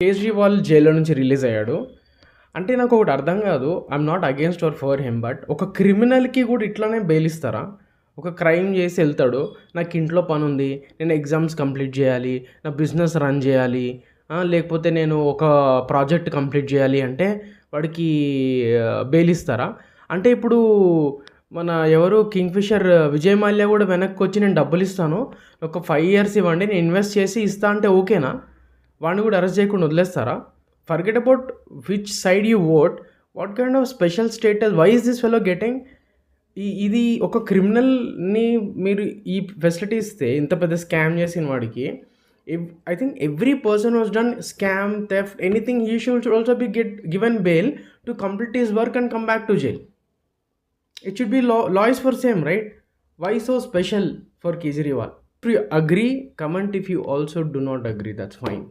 కేజ్రీవాల్ జైల్లో నుంచి రిలీజ్ అయ్యాడు. అంటే నాకు ఒకటి అర్థం కాదు. I'm not against or for him, but ఒక క్రిమినల్కి కూడా ఇట్లానే బెయిల్ ఇస్తారా? ఒక క్రైమ్ చేసి వెళ్తాడు, నాకు ఇంట్లో పని ఉంది, నేను ఎగ్జామ్స్ కంప్లీట్ చేయాలి, నా బిజినెస్ రన్ చేయాలి, లేకపోతే నేను ఒక ప్రాజెక్ట్ కంప్లీట్ చేయాలి అంటే వాడికి బెయిల్ ఇస్తారా? అంటే ఇప్పుడు మన ఎవరు కింగ్ఫిషర్ విజయ్ మాల్యా కూడా వెనక్కి వచ్చి నేను డబ్బులు ఇస్తాను, ఒక 5 years ఇవ్వండి, నేను ఇన్వెస్ట్ చేసి ఇస్తా అంటే ఓకేనా? వాడిని కూడా అరెస్ట్ చేయకుండా వదిలేస్తారా? Forget about which side you vote, what kind of special status, why is this fellow getting? ఇది ఒక క్రిమినల్ని మీరు ఈ ఫెసిలిటీ ఇస్తే, ఇంత పెద్ద స్కామ్ చేసిన వాడికి, I think every person was done scam, theft, anything, he should also be given bail to complete his work and come back to jail. It should be law is for same, right? Why so special for Kejriwal? If you agree, comment. If you also do not agree, that's fine.